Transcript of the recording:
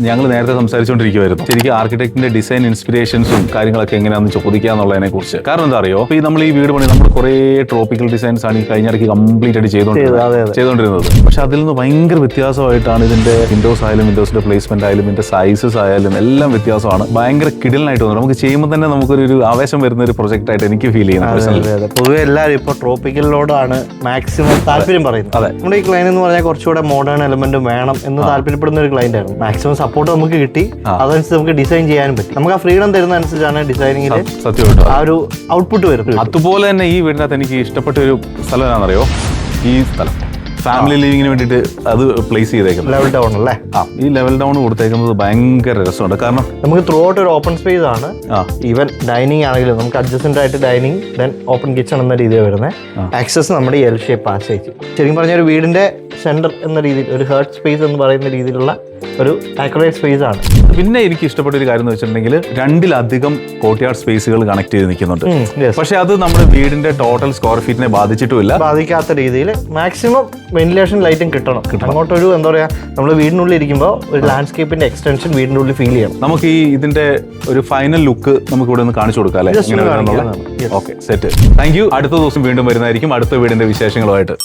ഞങ്ങൾ നേരത്തെ സംസാരിച്ചുകൊണ്ടിരിക്കുവായിരുന്നു ശരിക്കും ആർക്കിടെക്ടിന്റെ ഡിസൈൻ ഇൻസ്പിറേഷൻസും കാര്യങ്ങളൊക്കെ എങ്ങനെയാണെന്ന് ചോദിക്കുക എന്നുള്ളതിനെ കുറിച്ച്. കാരണം എന്താ അറിയോ, ഈ നമ്മൾ ഈ വീട് പണി നമ്മൾ കുറേ ട്രോപ്പിക്കൽ ഡിസൈൻസ് ആണ് ഈ കഴിഞ്ഞിടയ്ക്ക് കംപ്ലീറ്റ് ആയിട്ട് ചെയ്തുകൊണ്ടിരുന്നത്. പക്ഷെ അതിൽ നിന്ന് ഭയങ്കര വ്യത്യാസമായിട്ടാണ് ഇതിന്റെ വിൻഡോസ് ആയാലും വിൻഡോസിന്റെ പ്ലേസ്മെന്റ് ആയാലും ഇതിന്റെ സൈസസ് ആയാലും എല്ലാം വ്യത്യാസമാണ്. ഭയങ്കര കിടിലനായിട്ട് തോന്നുന്നു. നമുക്ക് ചെയ്യുമ്പോൾ തന്നെ നമുക്കൊരു ആവേശം വരുന്ന ഒരു പ്രൊജക്ട് ആയിട്ട് എനിക്ക് ഫീൽ ചെയ്യുന്നത്. പൊതുവെ എല്ലാവരും ഇപ്പോൾ ട്രോപ്പിക്കലിനോടാണ് മാക്സിമം താല്പര്യം പറയുന്നത്. അതെ, നമ്മുടെ ഈ ക്ലയന്റ് എന്ന് പറഞ്ഞാൽ കുറച്ചുകൂടെ മോഡേൺ എലമെന്റ് വേണം എന്ന് താല്പര്യപ്പെടുന്ന ഒരു ക്ലയന്റ് ആണ്. മാക്സിമം സപ്പോർട്ട് നമുക്ക് കിട്ടി, അതനുസരിച്ച് നമുക്ക് ഡിസൈൻ ചെയ്യാനും പറ്റും. നമുക്ക് ആ ഫ്രീഡം തരുന്ന അനുസരിച്ചാണ് ഡിസൈനിങ്ങിൽ സത്യമായിട്ടും ആ ഒരു ഔട്ട്പുട്ട് വരുന്നത്. അതുപോലെ തന്നെ ഈ വീടിനകത്ത് എനിക്ക് ഇഷ്ടപ്പെട്ട ഒരു സ്ഥലം എന്താണെന്നറിയോ, ഈ സ്ഥലം ഫാമിലി ലിവിങ്ങിന് വേണ്ടിയിട്ട് അത് പ്ലേസ് ചെയ്തേക്കുന്നത് ലെവൽ ഡൗൺ അല്ലേ? ഈ ലെവൽ ഡൗൺ കൊടുത്തേക്കുന്നത് ഭയങ്കര രസമുണ്ട്. കാരണം നമുക്ക് ത്രൂ ഔട്ട് ഒരു ഓപ്പൺ സ്പേസ് ആണ്. ഈവൻ ഡൈനിങ് ആണെങ്കിലും നമുക്ക് അഡ്ജസ്റ്റന്റ് ആയിട്ട് ഡൈനിങ് ദെൻ ഓപ്പൺ കിച്ചൺ എന്ന രീതിയിൽ വരുന്നത്. ആക്സസ് നമ്മുടെ എൽ ഷേപ്പ് ആശ്രയിച്ച് ശരിക്കും പറഞ്ഞ ഒരു വീടിന്റെ സെന്റർ എന്ന രീതിയിൽ ഒരു ഹേർട്ട് സ്പേസ് എന്ന് പറയുന്ന രീതിയിലുള്ള ഒരു ആക്യുറേറ്റ് സ്പേസ് ആണ്. പിന്നെ എനിക്ക് ഇഷ്ടപ്പെട്ട ഒരു കാര്യം എന്ന് വെച്ചിട്ടുണ്ടെങ്കിൽ 2-ലധികം കോർട്ട്യാർഡ് സ്പേസുകൾ കണക്ട് ചെയ്ത് നിൽക്കുന്നുണ്ട്. പക്ഷെ അത് നമ്മുടെ വീടിന്റെ ടോട്ടൽ സ്ക്വയർ ഫീറ്റിനെ ബാധിച്ചിട്ടുമില്ല, ബാധിക്കാത്ത രീതിയിൽ മാക്സിമം വെന്റിലേഷൻ ലൈറ്റും കിട്ടണം. അങ്ങോട്ടൊരു എന്താ പറയാ, നമ്മൾ വീടിനുള്ളിൽ ഇരിക്കുമ്പോൾ ഒരു ലാൻഡ്സ്കേപ്പിന്റെ എക്സ്റ്റൻഷൻ വീടിന്റെ ഉള്ളിൽ ഫീൽ ചെയ്യണം. നമുക്ക് ഇതിന്റെ ഒരു ഫൈനൽ ലുക്ക് നമുക്ക് ഇവിടെ ഒന്ന് കാണിച്ചു കൊടുക്കാം അല്ലേ? Okay, set. Thank you. അടുത്ത ദിവസം വീണ്ടും വരുന്നതായിരിക്കും അടുത്ത വീടിന്റെ വിശേഷങ്ങളുമായിട്ട്.